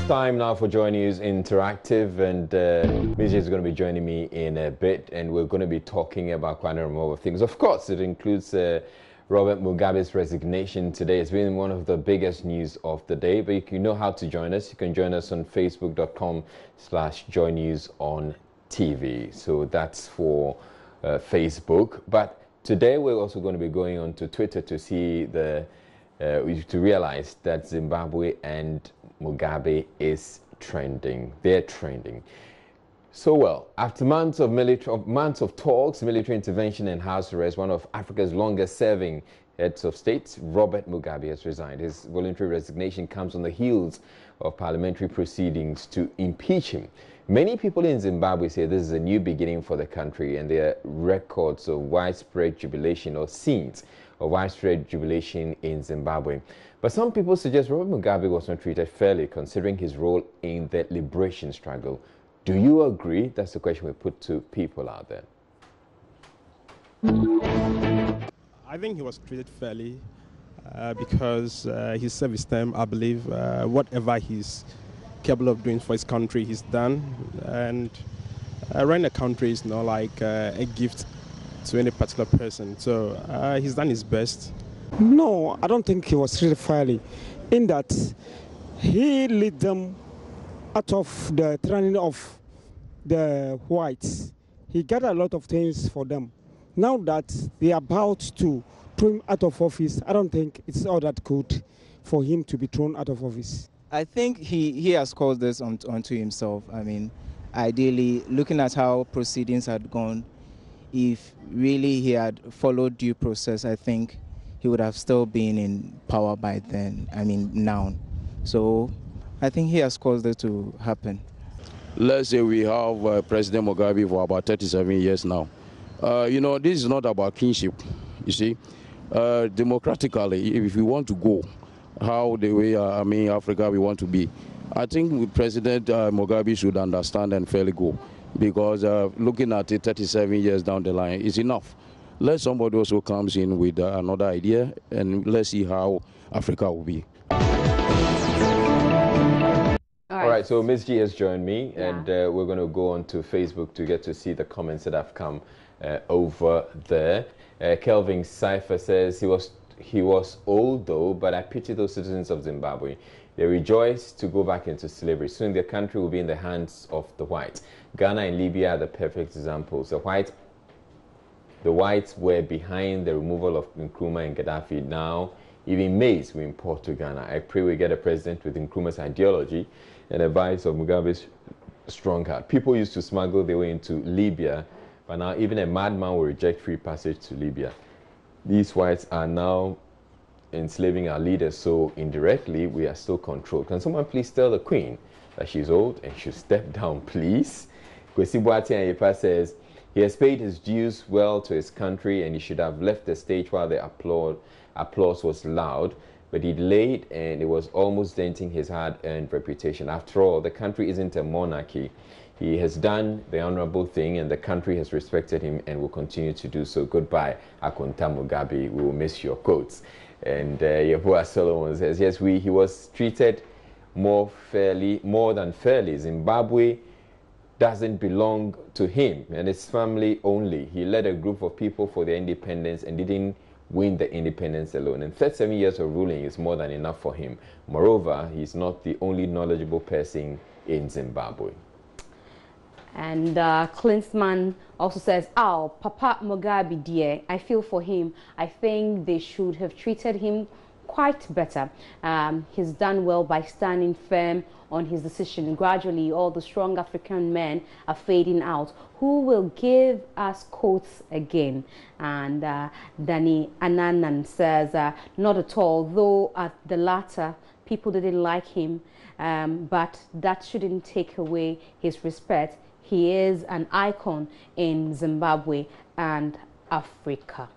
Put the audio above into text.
Time now for Joy News Interactive, and Miji is going to be joining me in a bit, and we're going to be talking about quite a number of things. Of course, it includes Robert Mugabe's resignation today. It's been one of the biggest news of the day, but you know how to join us. You can join us on facebook.com/joynews-on-TV. So that's for Facebook. But today we're also going to be going on to Twitter to see to realize that Zimbabwe and Mugabe is trending. They're trending. So well, after months of talks, military intervention and house arrest, one of Africa's longest-serving heads of state, Robert Mugabe, has resigned. His voluntary resignation comes on the heels of parliamentary proceedings to impeach him. Many people in Zimbabwe say this is a new beginning for the country, and there are records of widespread jubilation, or scenes of widespread jubilation in Zimbabwe. But some people suggest Robert Mugabe was not treated fairly, considering his role in the liberation struggle. Do you agree? That's the question we put to people out there. I think he was treated fairly because his service time, I believe, whatever he's capable of doing for his country, he's done. And running a country is not like a gift to any particular person. So he's done his best. No, I don't think he was treated fairly, in that he led them out of the training of the whites. He got a lot of things for them. Now that they are about to throw him out of office, I don't think it's all that good for him to be thrown out of office. I think he has caused this onto himself. I mean, ideally, looking at how proceedings had gone, if really he had followed due process, I think he would have still been in power by then, I mean now. So I think he has caused it to happen. Let's say we have President Mugabe for about 37 years now. You know, this is not about kinship, you see. Democratically, if we want to go how the way, Africa we want to be, I think President Mugabe should understand and fairly go. Because looking at it 37 years down the line is enough. Let somebody also comes in with another idea, and let's see how Africa will be. All right, so Ms. G has joined me, and we're going to go on to Facebook to get to see the comments that have come over there. Kelvin Cypher says he was old though, but I pity those citizens of Zimbabwe. They rejoice to go back into slavery. Soon their country will be in the hands of the whites. Ghana and Libya are the perfect examples. The whites were behind the removal of Nkrumah and Gaddafi. Now, even maize we import to Ghana. I pray we get a president with Nkrumah's ideology and a vice of Mugabe's strong heart. People used to smuggle their way into Libya, but now even a madman will reject free passage to Libya. These whites are now enslaving our leaders, so indirectly we are still controlled. Can someone please tell the Queen that she's old and should step down, please? Kwesi Boateng Ayepa says he has paid his dues well to his country, and he should have left the stage while the applause was loud, but he delayed, and it was almost denting his hard-earned reputation. After all, the country isn't a monarchy. He has done the honorable thing, and the country has respected him and will continue to do so. Goodbye, Akonta Mugabe. We will miss your quotes. And Yeboah Solomon says, yes, he was treated more than fairly. Zimbabwe doesn't belong to him and his family only. He led a group of people for their independence and didn't win the independence alone. And 37 years of ruling is more than enough for him. Moreover, he's not the only knowledgeable person in Zimbabwe. And Klinsman also says, oh, Papa Mugabe, dear, I feel for him. I think they should have treated him quite better. He's done well by standing firm on his decision. Gradually, all the strong African men are fading out. Who will give us quotes again? And Danny Ananan says, not at all, though at the latter, people didn't like him, but that shouldn't take away his respect. He is an icon in Zimbabwe and Africa.